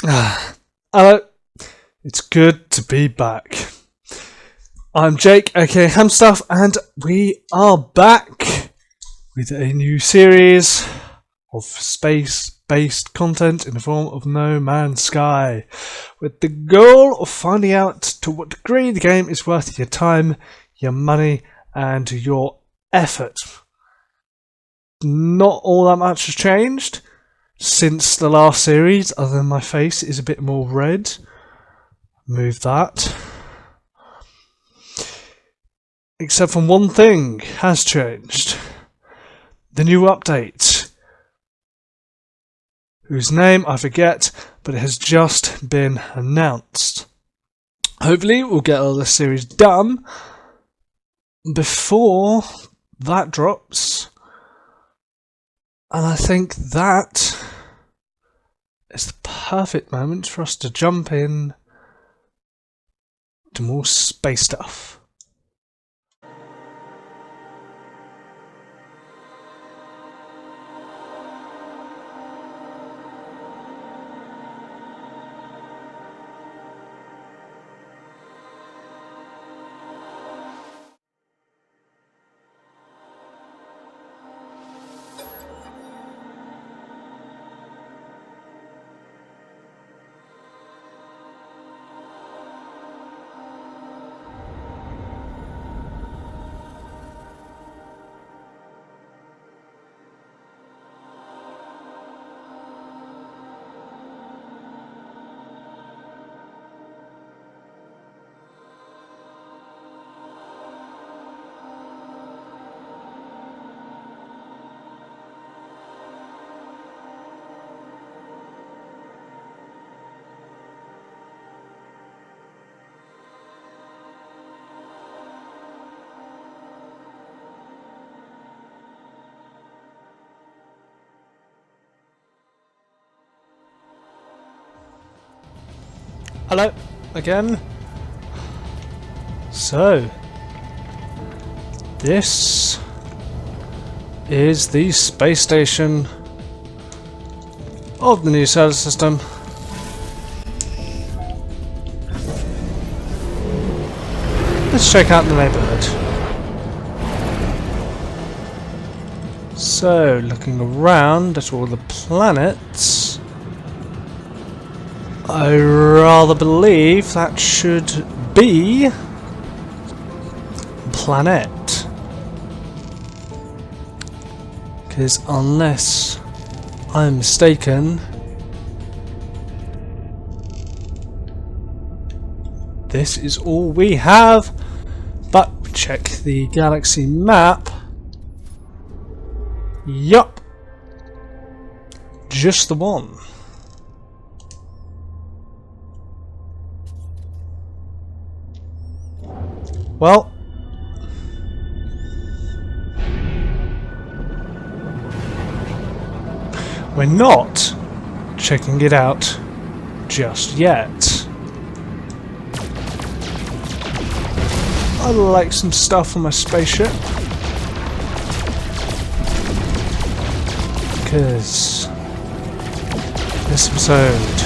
Hello, it's good to be back. I'm Jake, aka HamStuff, and we are back with a new series of space-based content in the form of No Man's Sky, with the goal of finding out to what degree the game is worth your time, your money, and your effort. Not all that much has changed since the last series, other than my face is a bit more red. Move that. Except for one thing has changed. The new update, whose name I forget, but it has just been announced. Hopefully we'll get all this series done before that drops. And I think that is the perfect moment for us to jump in to more space stuff. Hello, again. So, this is the space station of the new solar system. Let's check out the neighbourhood. So, looking around at all the planets, I rather believe that should be planet. Because unless I'm mistaken, this is all we have. But check the galaxy map. Yup. Just the one. Well, we're not checking it out just yet. I like some stuff on my spaceship, because this episode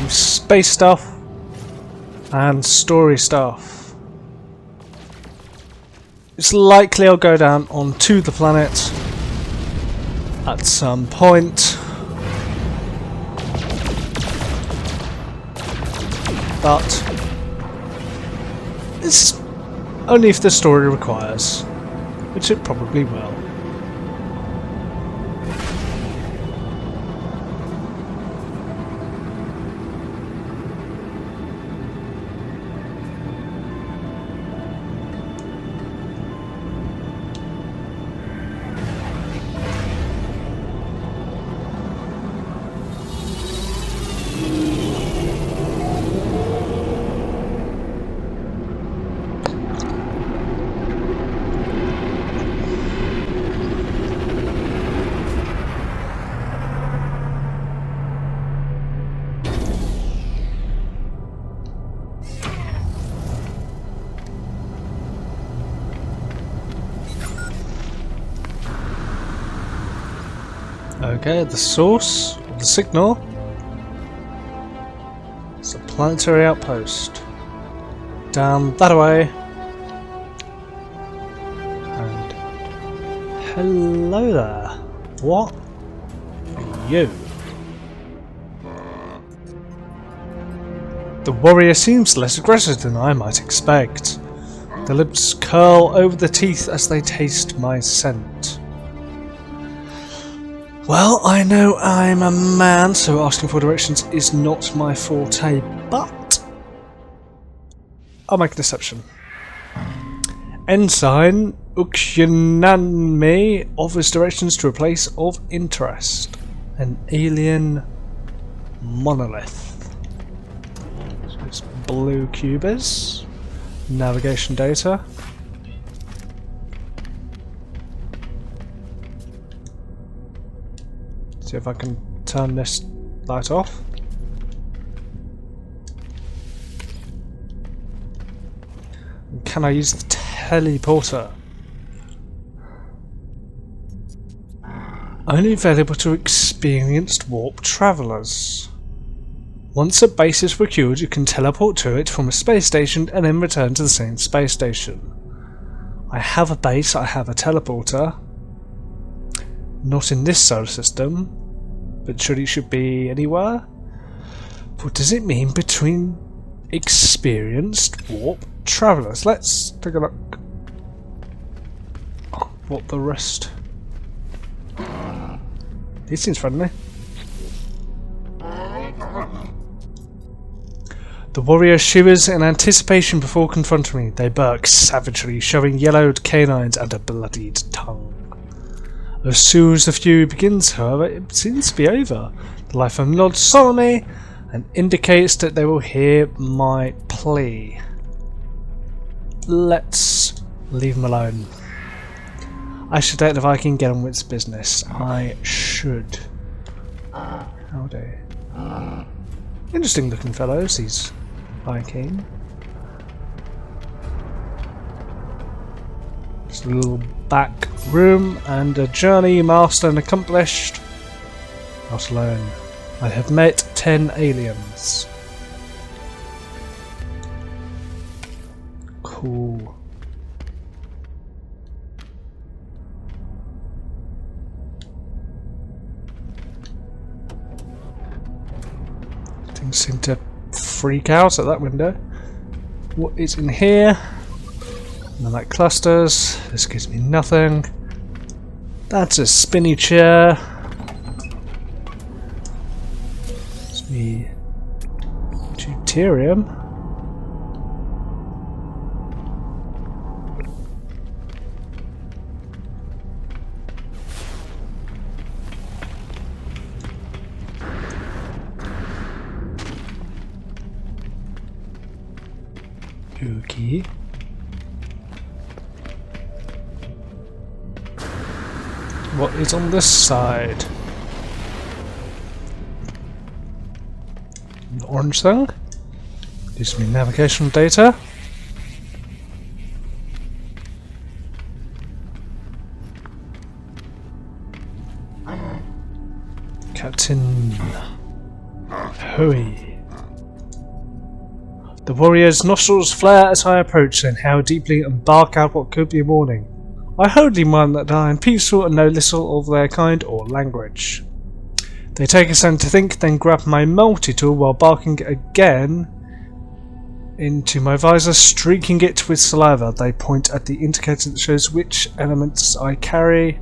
space stuff and story stuff. It's likely I'll go down onto the planet at some point, but it's only if the story requires, which it probably will. Okay, the source of the signal is a planetary outpost. Down that way. And hello there. What are you? The warrior seems less aggressive than I might expect. The lips curl over the teeth as they taste my scent. Well, I know I'm a man, so asking for directions is not my forte, but I'll make a deception. Ensign Ukyananme offers directions to a place of interest. An alien monolith. So it's blue cubes. Navigation data. See if I can turn this light off. Can I use the teleporter? Only available to experienced warp travellers. Once a base is procured, you can teleport to it from a space station and then return to the same space station. I have a base, I have a teleporter. Not in this solar system, but surely it should be anywhere. What does it mean between experienced warp travellers? Let's take a look. What the rest? He seems friendly. The warrior shivers in anticipation before confronting me. They bark savagely, showing yellowed canines and a bloodied tongue. As soon as the fury begins, however, it seems to be over. The life form nods solemnly and indicates that they will hear my plea. Let's leave them alone. I should let the Viking get on with its business. I should. Howdy. Interesting looking fellows, these Viking. Just a little back room and a journey mastered and accomplished. Not alone. I have met 10 aliens. Cool. Things seem to freak out at that window. What is in here? None like clusters. This gives me nothing. That's a spinny chair. Gives me deuterium. Okay. What is on this side? An orange thing? Gives me navigational data. Captain Hooey. The warrior's nostrils flare as I approach, and how deeply and bark out what could be a warning. I hardly mind that I am peaceful and know little of their kind or language. They take a second to think, then grab my multi-tool while barking again into my visor, streaking it with saliva. They point at the indicator that shows which elements I carry.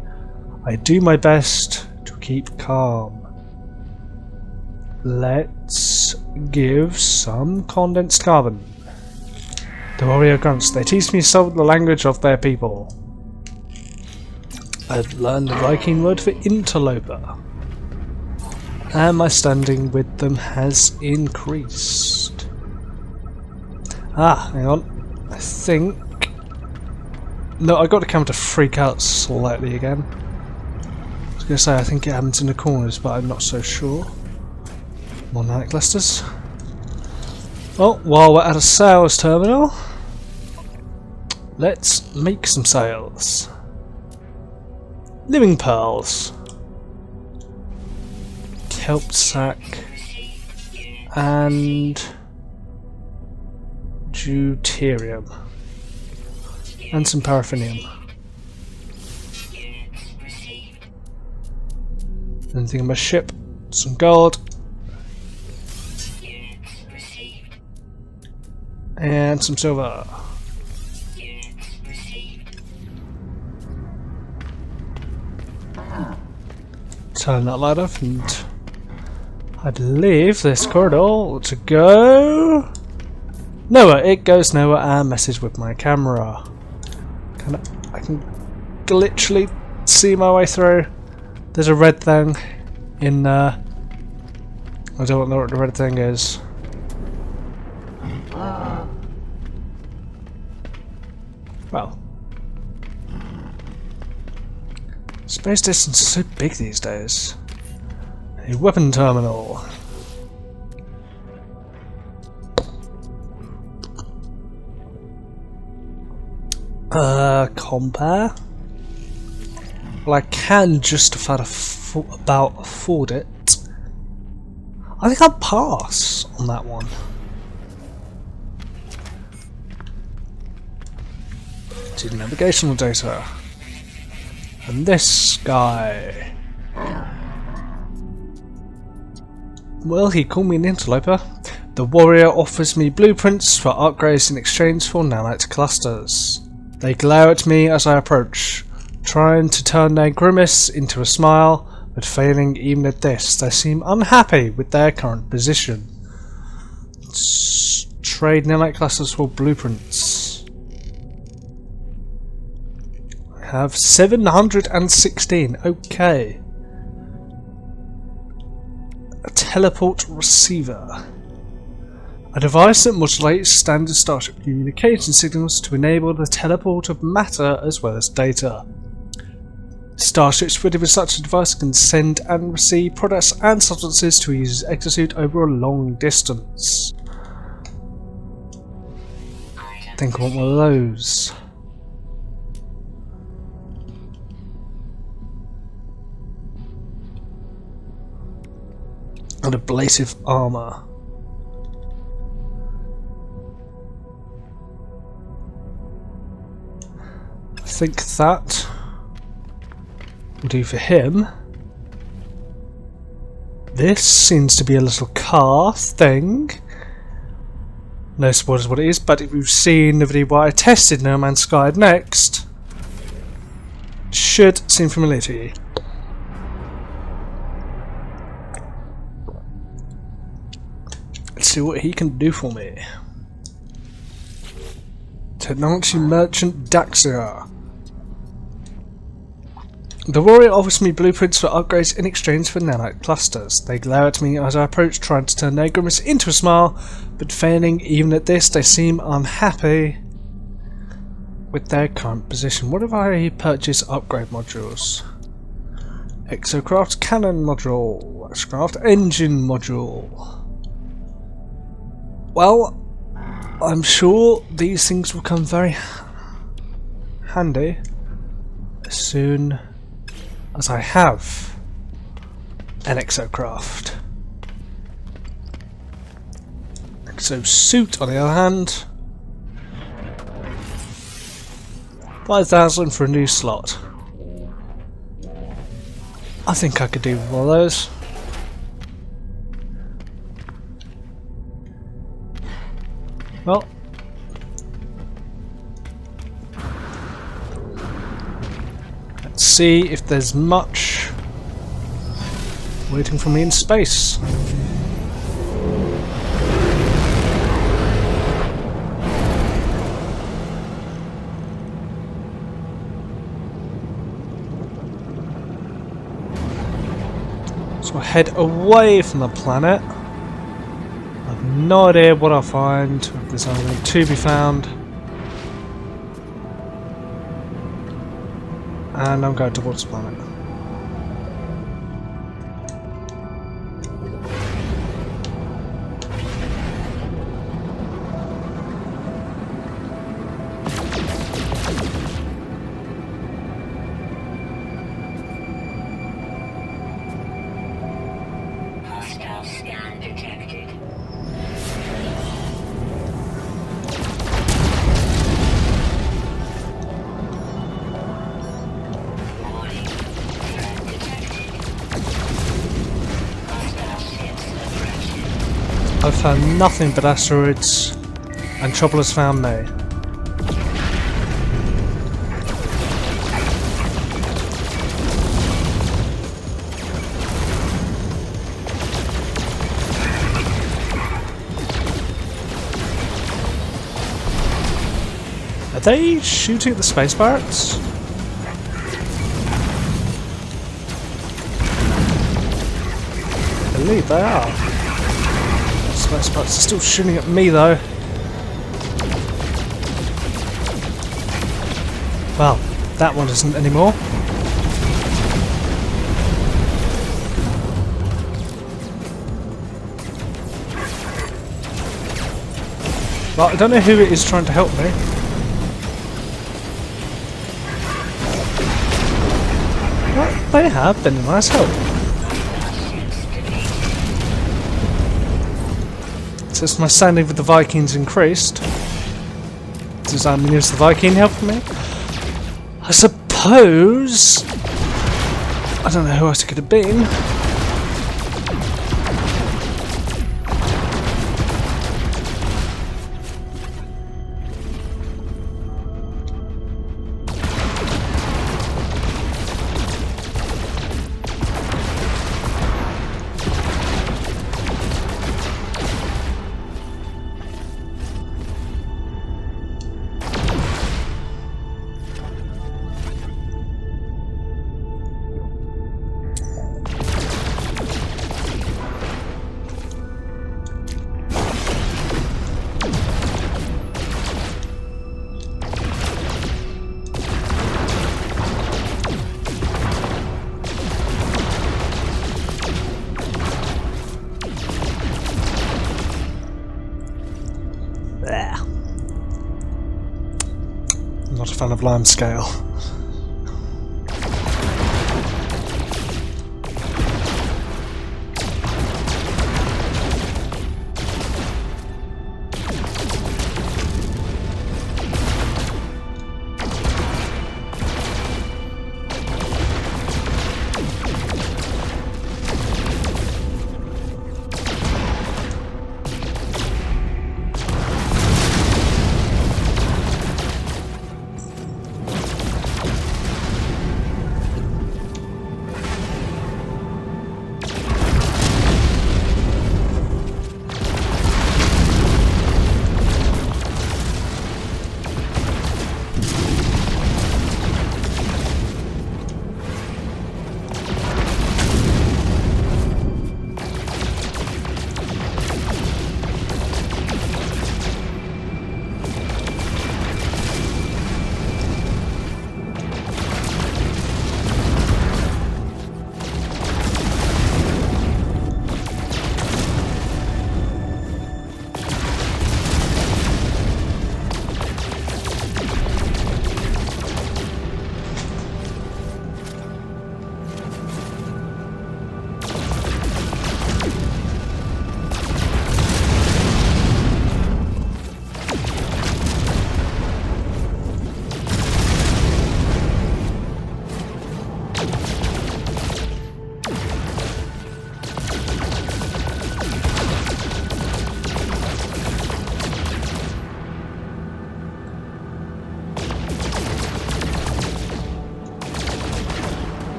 I do my best to keep calm. Let's give some condensed carbon. The warrior grunts. They teach me some of the language of their people. I've learned the Viking word for interloper. And my standing with them has increased. Ah, hang on. I think... No, I got the camera to freak out slightly again. I was going to say I think it happens in the corners, but I'm not so sure. More night clusters. Well, while we're at a sales terminal, let's make some sales. Living pearls. kelp sack, and deuterium, and some paraffinium. Anything on my ship? Some gold. And some silver. Turn that light off, and I'd leave this corridor to go nowhere. It goes nowhere. And message with my camera. I can literally see my way through. There's a red thing in I don't know what the red thing is. Well, space stations are so big these days. A weapon terminal. Compare? Well, I can just about afford it. I think I'll pass on that one. To navigational data. And this guy. Well, he called me an interloper. The warrior offers me blueprints for upgrades in exchange for nanite clusters. They glare at me as I approach, trying to turn their grimace into a smile, but failing even at this. They seem unhappy with their current position. Trade nanite clusters for blueprints. I have 716. Okay. A teleport receiver. A device that modulates standard Starship communication signals to enable the teleport of matter as well as data. Starships fitted with such a device can send and receive products and substances to a user's exosuit over a long distance. I think I want one of those. And ablative armour. I think that will do for him. This seems to be a little car thing. No spoilers what it is, but if you've seen the video where I tested No Man's Sky next, it should seem familiar to you. Let's see what he can do for me. Technology Merchant Daxia. The warrior offers me blueprints for upgrades in exchange for nanite clusters. They glare at me as I approach, trying to turn their grimace into a smile, but failing even at this, they seem unhappy with their current position. What if I purchase upgrade modules? Exocraft cannon module, Exocraft engine module. Well, I'm sure these things will come very handy as soon as I have an exocraft. Exosuit, on the other hand, 5,000 for a new slot. I think I could do one of those. Well, let's see if there's much waiting for me in space. So I head away from the planet. I've no idea what I'll find, if there's anything to be found. And I'm going towards the planet. found nothing but asteroids, and trouble has found me. Are they shooting at the space pirates? I believe they are. The space pirates are still shooting at me though. Well, that one isn't anymore. Well, I don't know who it is trying to help me. Well, they have been a nice help. Since my standing with the Vikings increased, does that mean the Viking helped me? I suppose. I don't know who else it could have been. I'm not a fan of lime scale.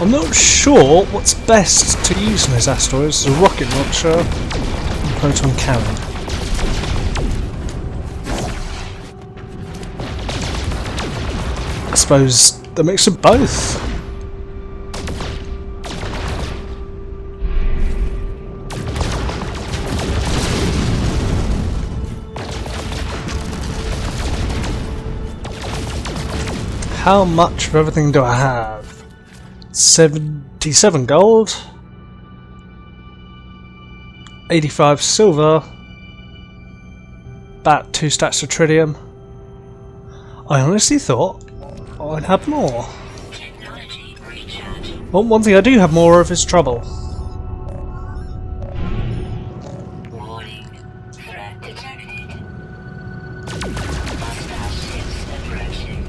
I'm not sure what's best to use in those asteroids, a rocket launcher and proton cannon. I suppose the mix of both. How much of everything do I have? 77 gold, 85 silver, about 2 stacks of tritium. I honestly thought I'd have more. Well, one thing I do have more of is trouble. Warning. Threat detected. Hostile ships approaching.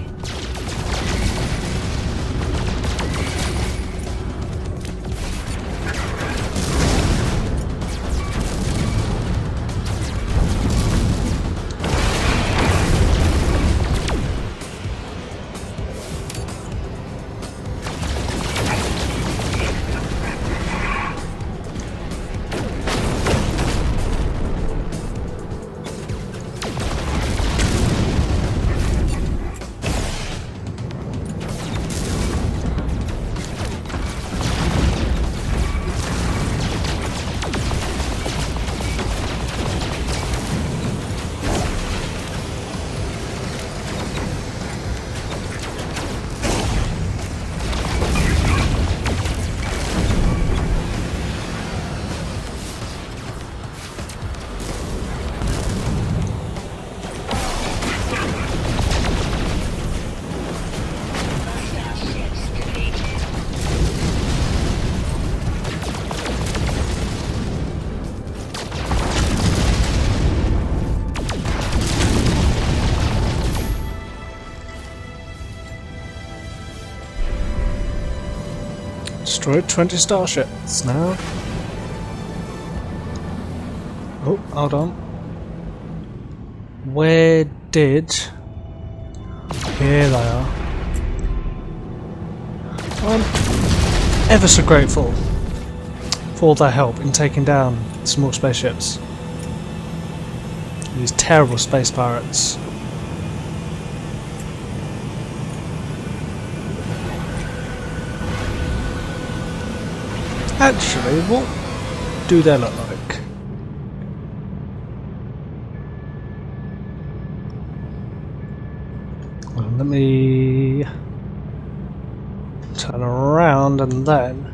Destroyed 20 starships now. Oh, hold on. Where did... Here they are. I'm ever so grateful for all their help in taking down small spaceships. These terrible space pirates. Actually, what do they look like? Well, let me turn around and then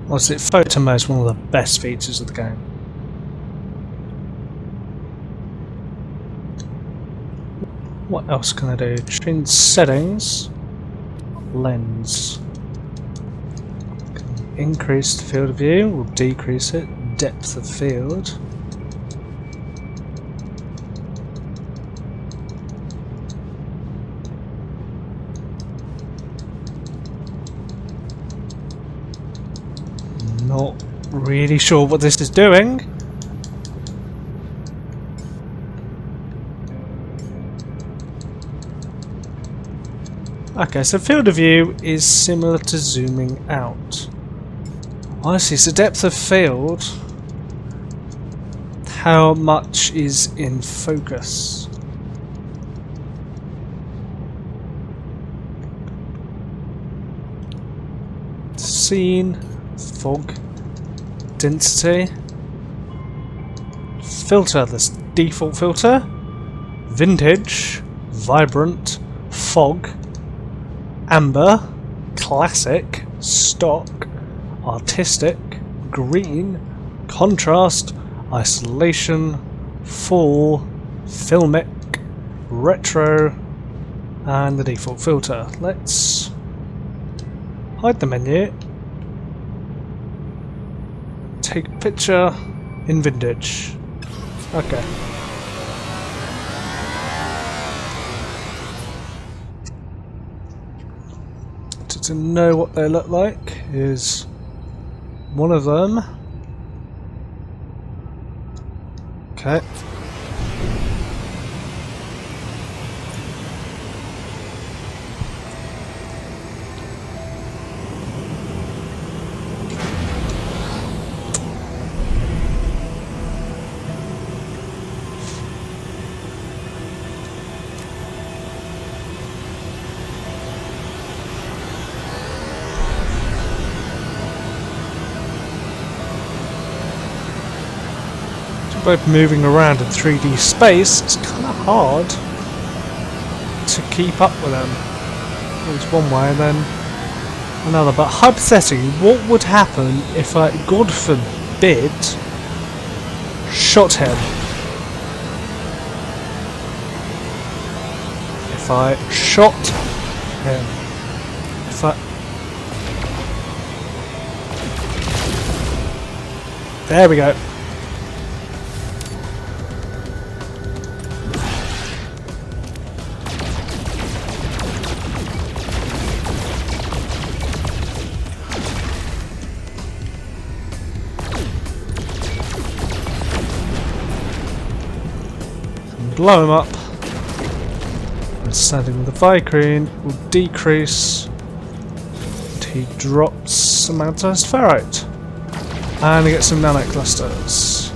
obviously photo mode is one of the best features of the game. What else can I do? Change settings. Lens. Increase the field of view, or decrease it. Depth of field. Not really sure what this is doing. Okay, so field of view is similar to zooming out. Honestly, so depth of field, how much is in focus? Scene, fog, density, filter, this default filter, vintage, vibrant, fog, amber, classic, stock, artistic, green, contrast, isolation, full, filmic, retro, and the default filter. Let's hide the menu. Take a picture in vintage. Okay. To know what they look like is one of them. Okay. Both moving around in 3D space, it's kind of hard to keep up with them. It's one way and then another. But hypothetically, what would happen if I, God forbid, shot him? If I shot him? If I... There we go. Blow him up, and standing with the Vicrine will decrease until he drops some magnetized ferrite, and we get some nanoclusters.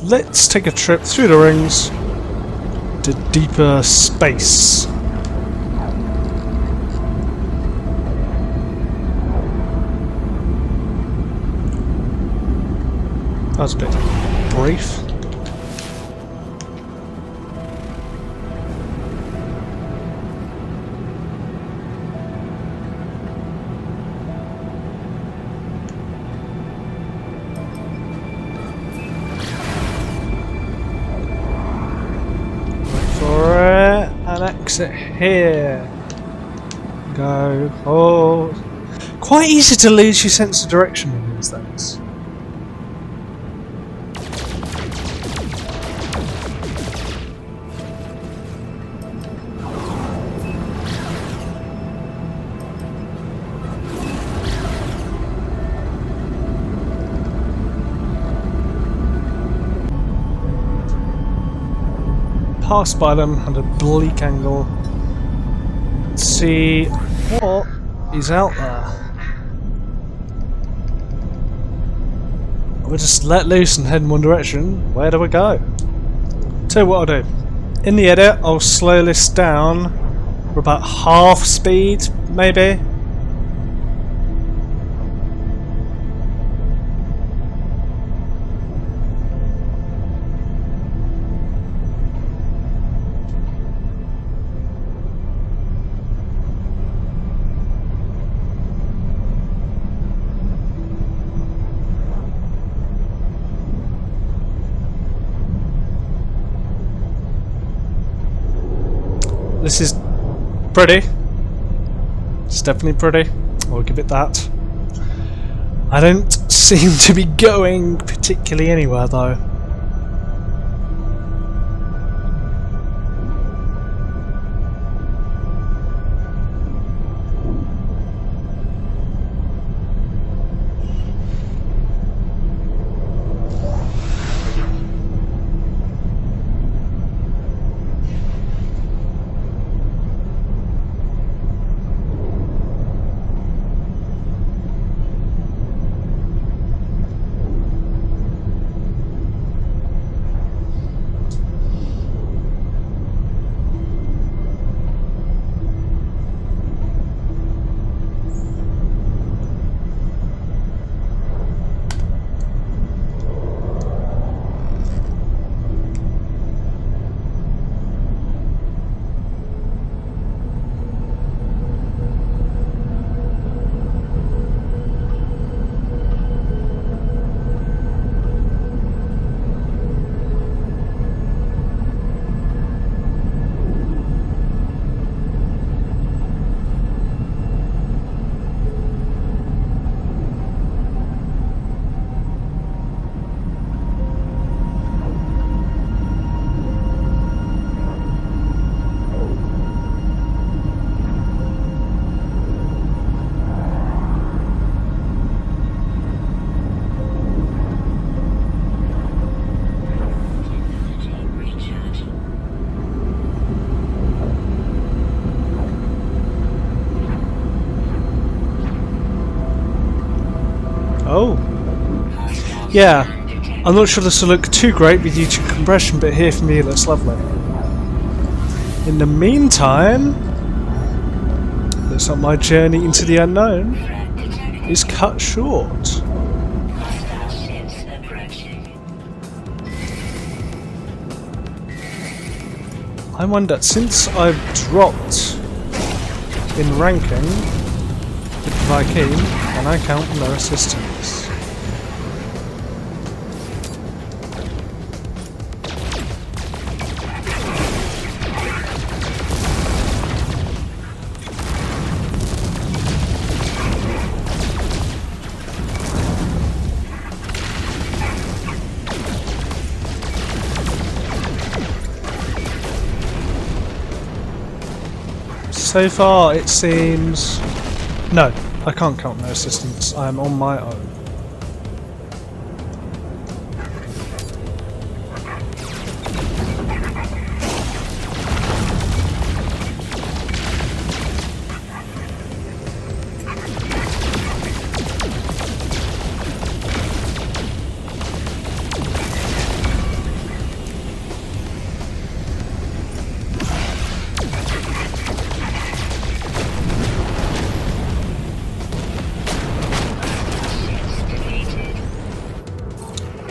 Let's take a trip through the rings to deeper space. That was a bit brief. exit here. Go. Oh. Quite easy to lose your sense of direction in these things. Pass by them at a bleak angle. Let's see what is out there. We'll just let loose and head in one direction. Where do we go? Tell you what I'll do. In the edit, I'll slow this down for about half speed, maybe. This is pretty. It's definitely pretty. I'll give it that. I don't seem to be going particularly anywhere though. Oh. Yeah, I'm not sure this will look too great with YouTube compression, but here for me it looks lovely. In the meantime, looks like my journey into the unknown is cut short. I wonder, since I've dropped in ranking with Viking, can I count no assistance? So far it seems... No, I can't count no assistance. I am on my own.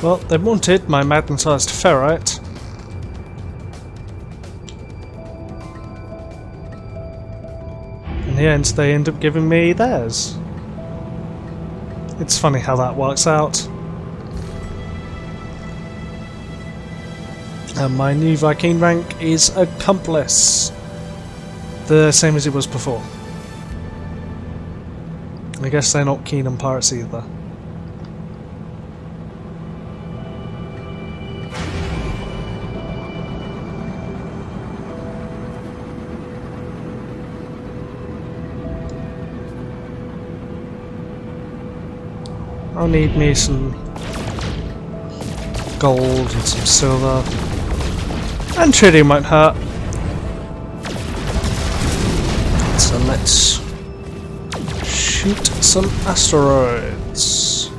Well, they wanted my magnetised ferrite. In the end, they end up giving me theirs. It's funny how that works out. And my new Viking rank is Accomplice. the same as it was before. I guess they're not keen on pirates either. I'll need me some gold and some silver. And tritium won't hurt. So let's shoot some asteroids.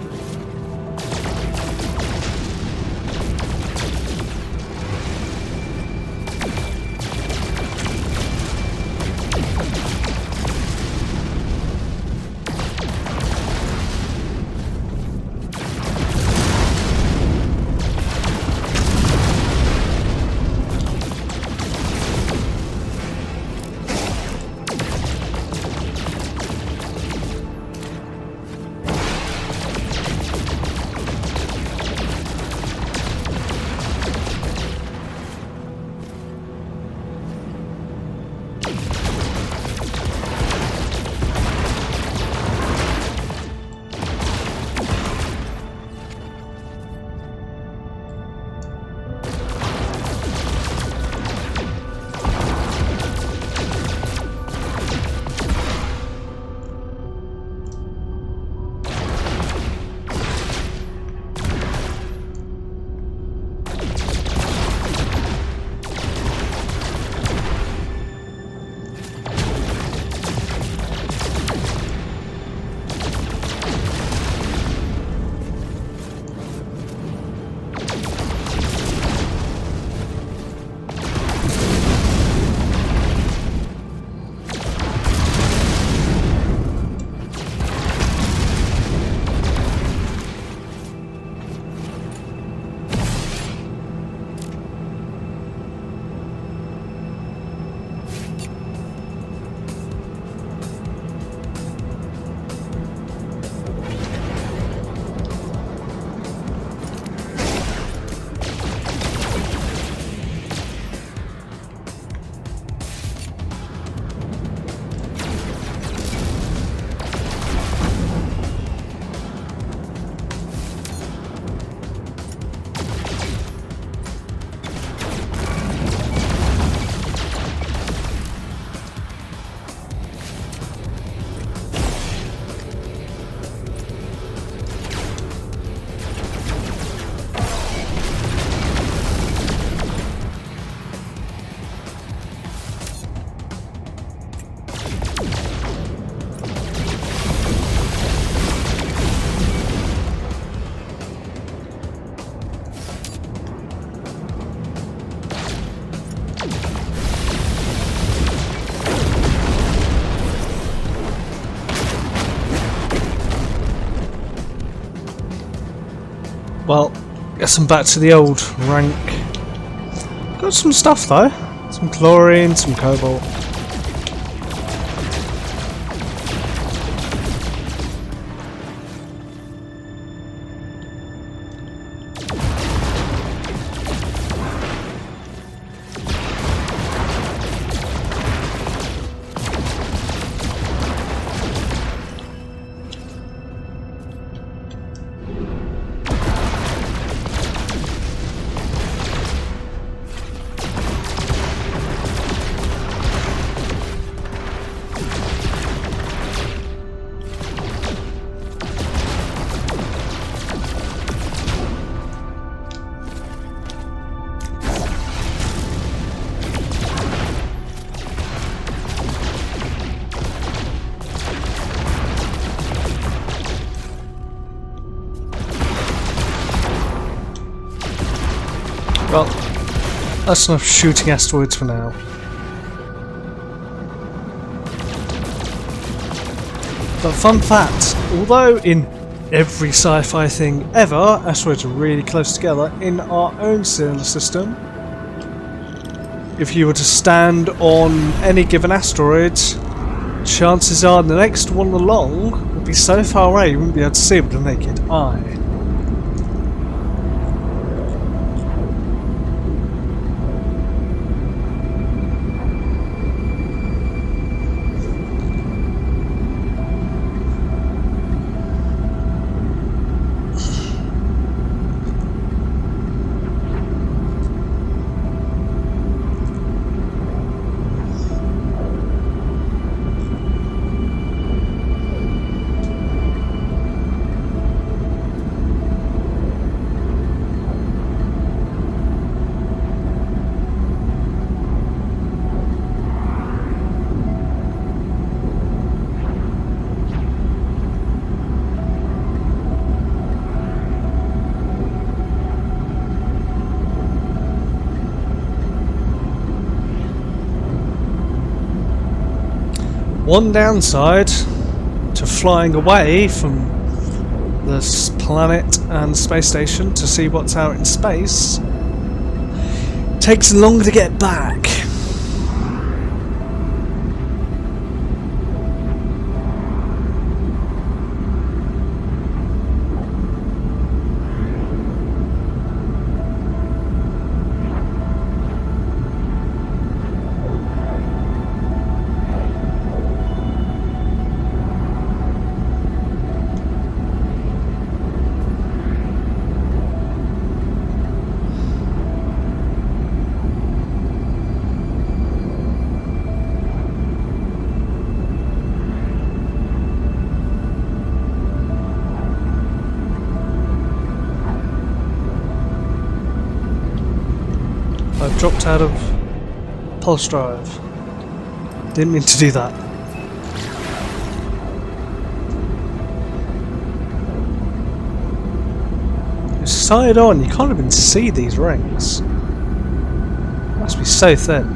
Well, guess I'm back to the old rank. Got some stuff though. Some chlorine, some cobalt. Well, that's enough shooting asteroids for now. But fun fact, although in every sci-fi thing ever, asteroids are really close together, in our own solar system, if you were to stand on any given asteroid, chances are the next one along would be so far away you wouldn't be able to see it with the naked eye. One downside to flying away from this planet and space station to see what's out in space, takes longer to get back. I've dropped out of pulse drive. Didn't mean to do that. Side on, you can't even see these rings. Must be so thin.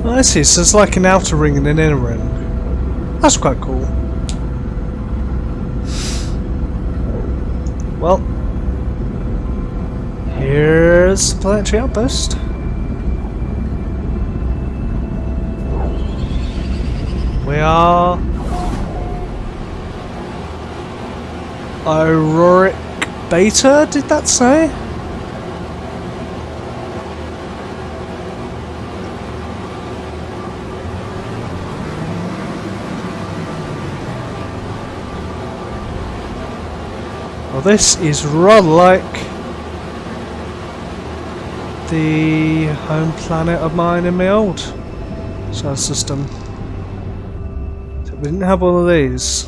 Oh, I see, so it's like an outer ring and an inner ring. That's quite cool. Well, here's the planetary outpost. We are Auroric Beta, did that say? Well, this is rather like the home planet of mine in my old solar system. So we didn't have one of these.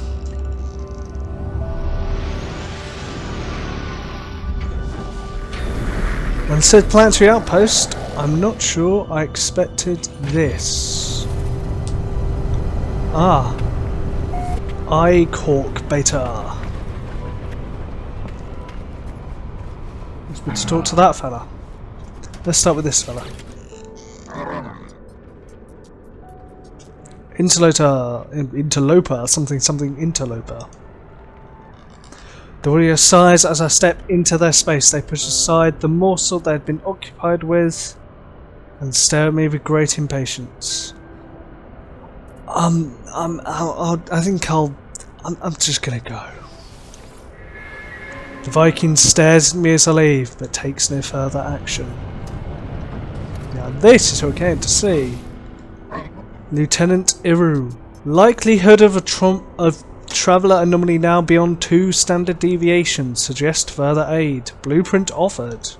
When it said planetary outpost, I'm not sure I expected this. Ah, I-Cork Beta. Let's talk to that fella. Let's start with this fella. Interloper, something interloper. The warrior sighs as I step into their space. They push aside the morsel they had been occupied with and stare at me with great impatience. I'm just gonna go. The Viking stares at me as I leave, but takes no further action. Now this is what I came to see. Lieutenant Iru. Likelihood of a traveller anomaly now beyond 2 standard deviations. Suggest further aid. Blueprint offered.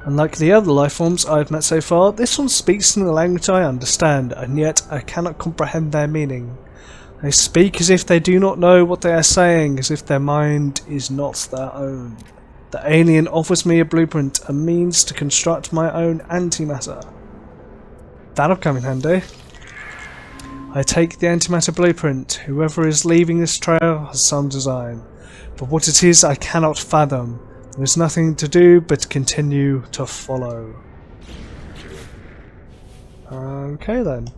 Unlike the other lifeforms I've met so far, this one speaks in a language I understand, and yet I cannot comprehend their meaning. They speak as if they do not know what they are saying, as if their mind is not their own. The alien offers me a blueprint, a means to construct my own antimatter. That'll come in handy. I take the antimatter blueprint. Whoever is leaving this trail has some design, but what it is I cannot fathom. There is nothing to do but continue to follow. Okay then.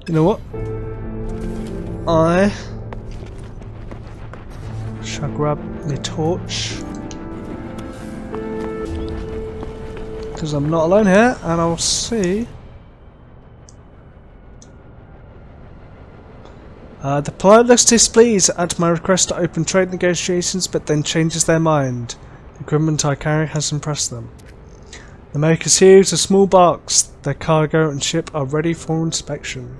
You know what? I shall grab my torch, because I'm not alone here, and I'll see. The pilot looks displeased at my request to open trade negotiations, but then changes their mind. The equipment I carry has impressed them. They make a series of small barks. Their cargo and ship are ready for inspection.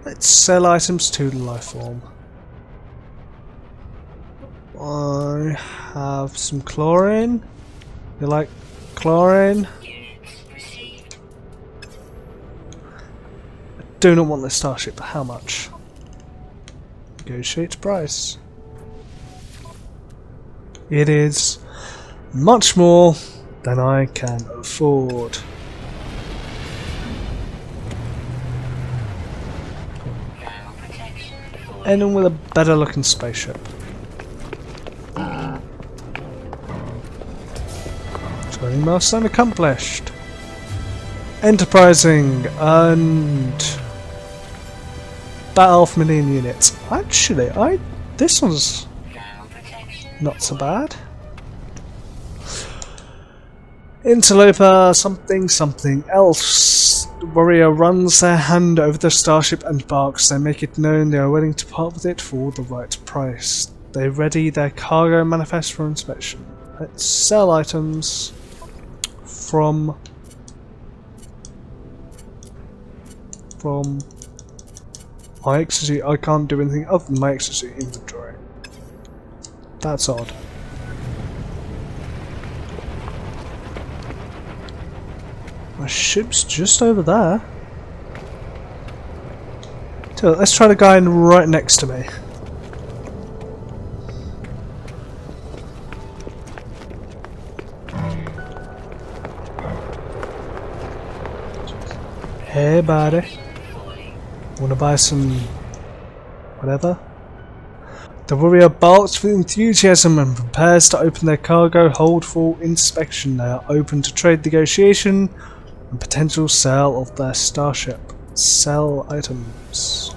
Let's sell items to the lifeform. I have some chlorine. You like chlorine? I do not want this starship, but how much? Negotiate price. It is much more than I can afford. Anyone with a better looking spaceship. Training milestone accomplished. Enterprising and battle for million units. Actually, this one's not so bad. Interloper, something else. The warrior runs their hand over the starship and barks. They make it known they are willing to part with it for the right price. They ready their cargo manifest for inspection. Let's sell items from my exosuit. I can't do anything other than my exosuit inventory. That's odd. My ship's just over there. So let's try the guy right next to me. Hey buddy. Wanna buy some whatever? The warrior barks with enthusiasm and prepares to open their cargo hold for inspection. They are open to trade negotiation and potential sale of their starship. Sell items.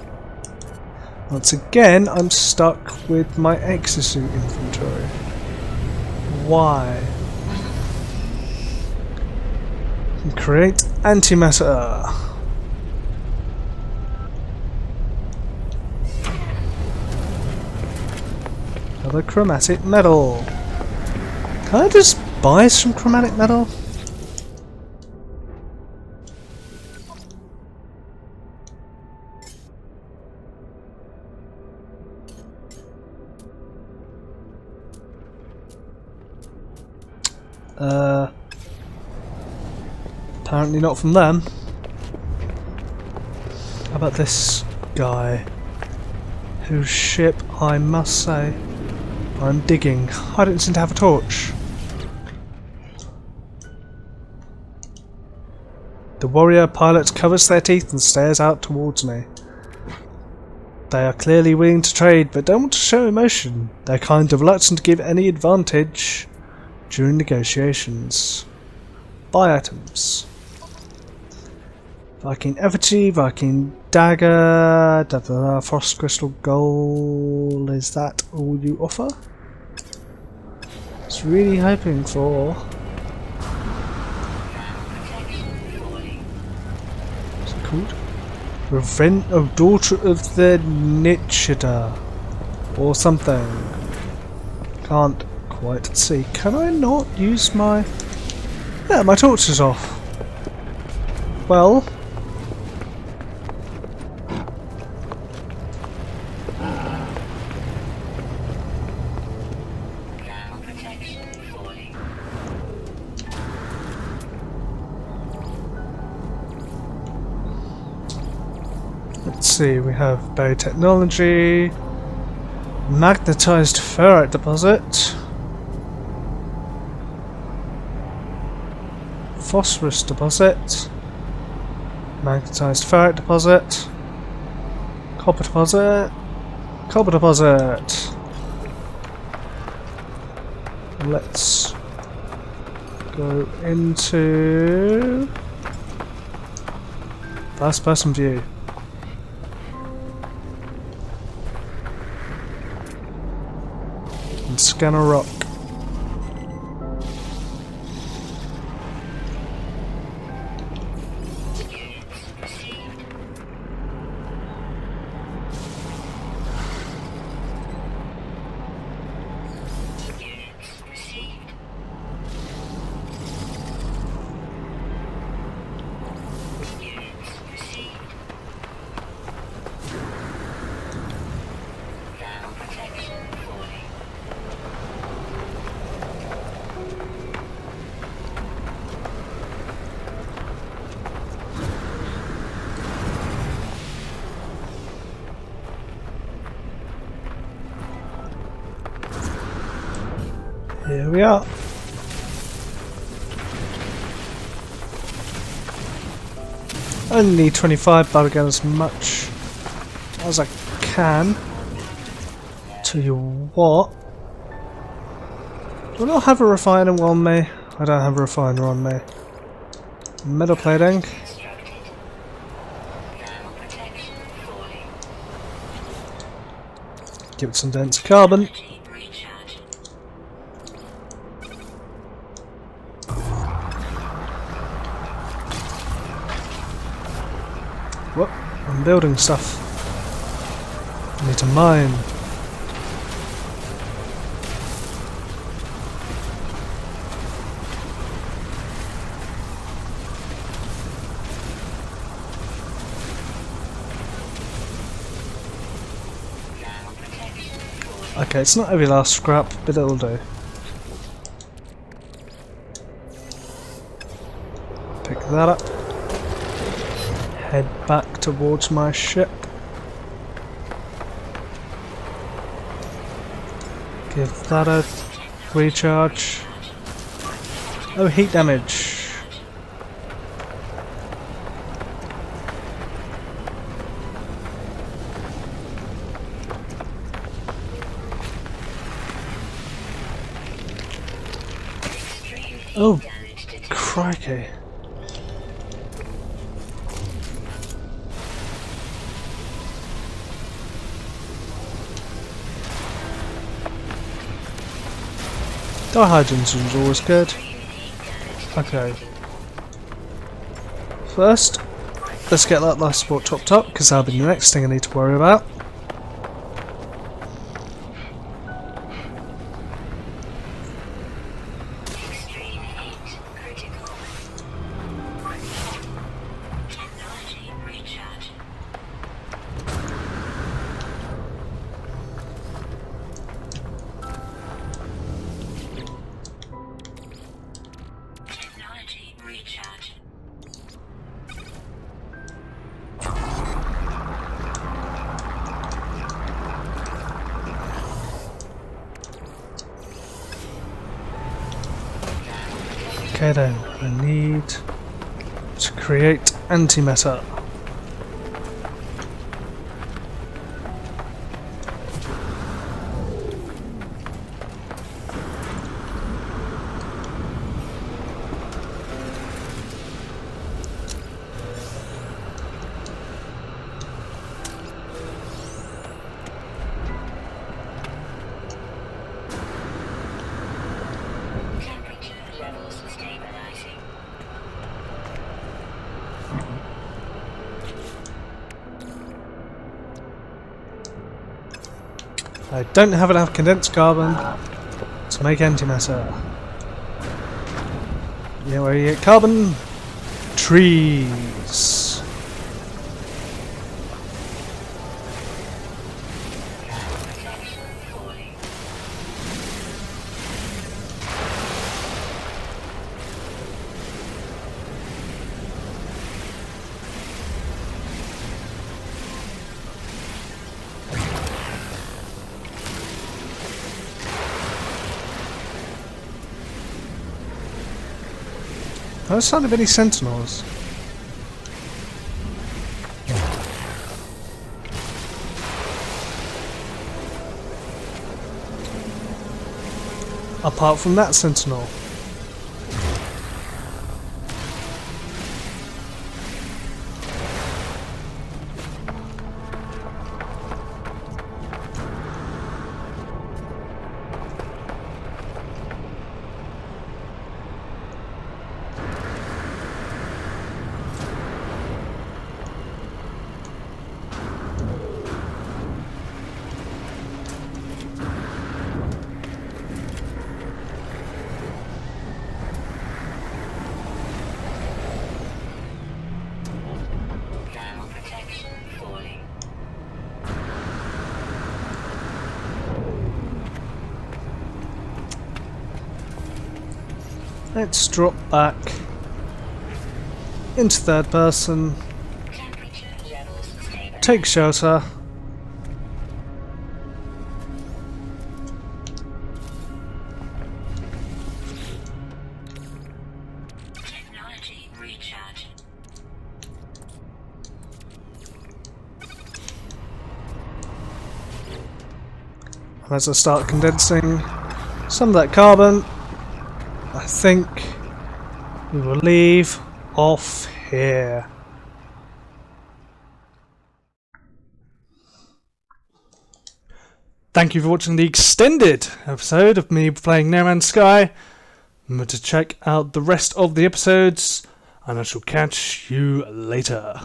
Once again, I'm stuck with my exosuit inventory. Why? Create antimatter. Another chromatic metal. Can I just buy some chromatic metal? Apparently not from them. How about this guy? Whose ship, I must say, I'm digging. I don't seem to have a torch. The warrior pilot covers their teeth and stares out towards me. They are clearly willing to trade, but don't want to show emotion. They're kind of reluctant to give any advantage during negotiations. Buy items. Viking effigy, Viking dagger, frost crystal gold. Is that all you offer? It's really hoping for. What's it called? Revenge of Daughter of the Nitchida or something. Can't quite see. Can I not use my? Yeah, my torch is off. Well. Let's see, we have biotechnology, magnetized ferrite deposit, phosphorus deposit, magnetized ferrite deposit, copper deposit, copper deposit. Let's go into first person view. And scan a rock. Here we are. Only 25, but I'll get as much as I can. Tell you what. Do I not have a refiner on me? I don't have a refiner on me. Metal plating. Constructed. Thermal protection falling. Give it some dense carbon. Energy recharge. Whoop, I'm building stuff. I need to mine. Thermal protection falling. Okay, it's not every last scrap, but it'll do. Pick that up. Head back towards my ship. Give that a recharge. Oh, heat damage. Oh, Damage detected. crikey. Dihydrogen's always good. Okay. First, let's get that life support topped up, because that'll be the next thing I need to worry about. Extreme heat critical. Technology recharge. Technology recharge. Okay then, I need to create antimatter. Temperature levels stabilizing. I don't have enough condensed carbon to make antimatter. Yeah, where you get carbon? Trees. Protection falling. I don't sound of any sentinels. Apart from that sentinel. Thermal protection falling. Let's drop back into third person, Temperature levels stabilizing. take shelter. Technology recharge. as I start condensing some of that carbon, I think we will leave off here. Thank you for watching the extended episode of me playing No Man's Sky. Remember to check out the rest of the episodes, and I shall catch you later.